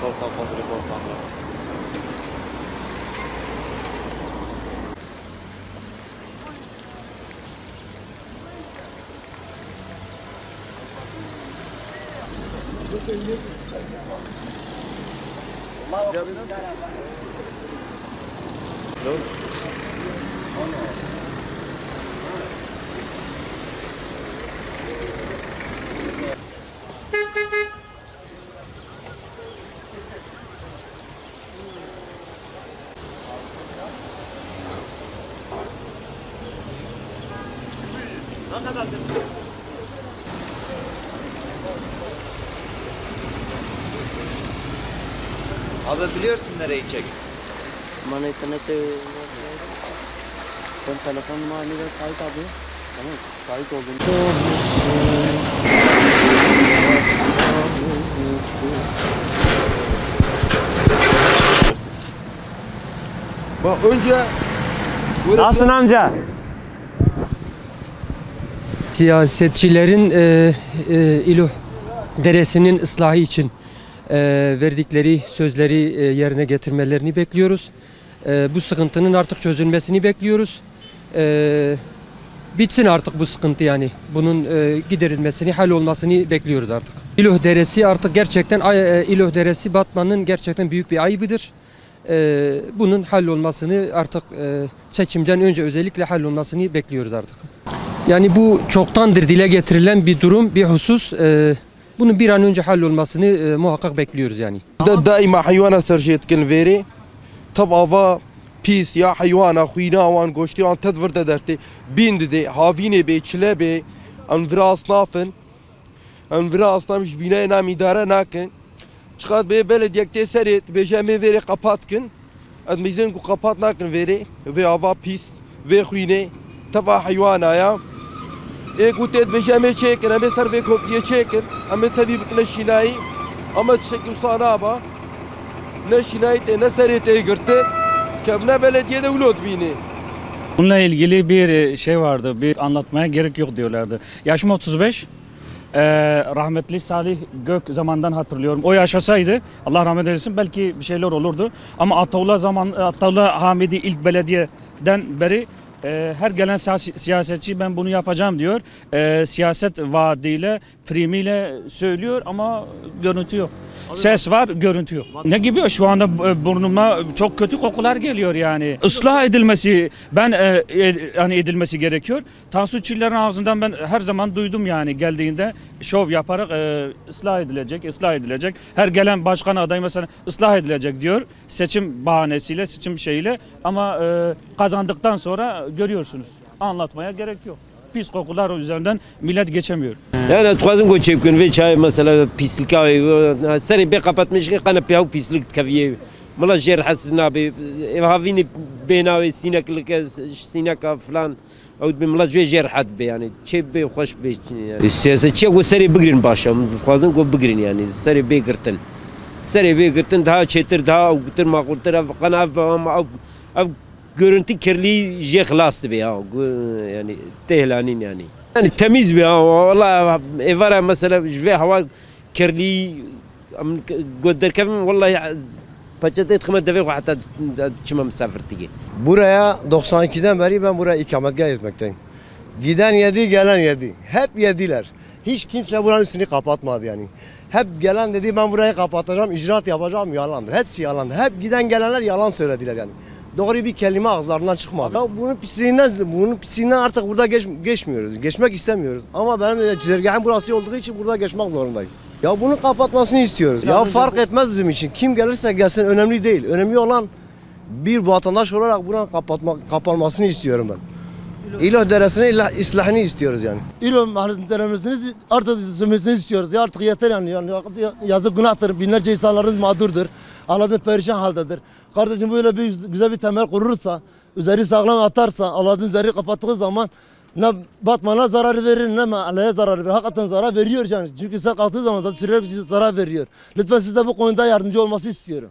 solta contro il portando. Abi biliyorsun nereyi çek. Bana internette ben telefon numaramı kayıt abi. Tamam, kayıt oldum. Bak önce Nasılsın amca? Siyasetçilerin İluh Deresi'nin ıslahı için verdikleri sözleri yerine getirmelerini bekliyoruz. Bu sıkıntının artık çözülmesini bekliyoruz. Bitsin artık bu sıkıntı yani. Bunun giderilmesini, hallolmasını bekliyoruz artık. İluh Deresi artık gerçekten İluh Deresi Batman'ın gerçekten büyük bir ayıbıdır. Bunun hallolmasını artık seçimden önce özellikle hallolmasını bekliyoruz artık. Yani bu çoktandır dile getirilen bir durum, bir husus. Bunun bir an önce hallolmasını muhakkak bekliyoruz yani. دائما حيوانا سرجيت كن فيري طبعا بيس يا حيوانا خوينا وان غوشتي وان تدفر ددرتي بين دي هافيني بي تشلبي ان فراس نافن ان فراس نامش بينا نام اداره ناكن çıkat be belediyekte seret bejame veri kapatkın admizin ku kapatnakın veri ve hava pis ve khuyne tava hayvana ya ekutet bejame çekin ama ser ve kopya çekin ama tabi bikle şinayı ama çekim sanaba ne şinayete ne serete girti kevne belediyede ulot bini. Bununla ilgili bir şey vardı, bir anlatmaya gerek yok diyorlardı. Yaşım 35. Rahmetli Salih Gök zamandan hatırlıyorum. O yaşasaydı Allah rahmet eylesin belki bir şeyler olurdu. Ama Ataullah Hamidi ilk belediyeden beri her gelen siyasetçi ben bunu yapacağım diyor. Siyaset vaadiyle, primiyle söylüyor ama görüntü yok. Ses var, görüntü yok. Ne gibi? Şu anda burnuma çok kötü kokular geliyor yani. Islah edilmesi, hani edilmesi gerekiyor. Tansu Çiller'in ağzından ben her zaman duydum yani geldiğinde şov yaparak ıslah edilecek. Her gelen başkan adayı mesela ıslah edilecek diyor. Seçim bahanesiyle, seçim şeyiyle ama kazandıktan sonra görüyorsunuz. Anlatmaya gerek yok. Pis kokular üzerinden millet geçemiyor. Yani tuazım go çepkin ve çay mesela pislik abi seri bir kapatmış ki kana piyav pislik kaviye. Mala jer hasna abi havini benavi sinek falan او بملا جوی جرحت به یعنی چه به خوش به یعنی سیاست چه و سری بگیرن باشم خوازم کو بگیرن یعنی سری بگیرتن daha çetir daha utur maqultur qana av görüntü kirli je xlast be ya yani tehlanin yani temiz be ya vallahi evara mesela ve hava kirli göder kevim vallahi paçete tıkma deve hatta çima misafirtigi. Buraya 92'den beri ben buraya ikametgah etmekteyim. Giden yedi, gelen yedi. Hep yediler. Hiç kimse buranın üstünü kapatmadı yani. Hep gelen dedi ben burayı kapatacağım, icraat yapacağım, yalandır. Hepsi yalandır. Hep giden gelenler yalan söylediler yani. Doğru bir kelime ağızlarından çıkmadı. Ya bunun pisliğinden artık burada geçmiyoruz. Geçmek istemiyoruz. Ama benim de çizergahım burası olduğu için burada geçmek zorundayım. Ya bunu kapatmasını istiyoruz. Ya fark etmez bizim için. Kim gelirse gelsin önemli değil. Önemli olan bir vatandaş olarak buranın kapanmasını istiyorum ben. İluh Deresi'nin islahını istiyoruz yani. İluh Deresi'nin artık düzelmesini istiyoruz. Ya artık yeter yani. Yazık günahtır. Binlerce insanlarımız mağdurdur. Allah'ın perişan haldedir. Kardeşim böyle güzel bir temel kurursa, üzeri sağlam atarsa, Allah'ın üzeri kapattığı zaman ne Batman'a zarar verir ne mahalleye zarar verir. Hakikaten zarar veriyor yani. Çünkü sen kalktığı zaman da sürekli zarar veriyor. Lütfen siz de bu konuda yardımcı olması istiyorum.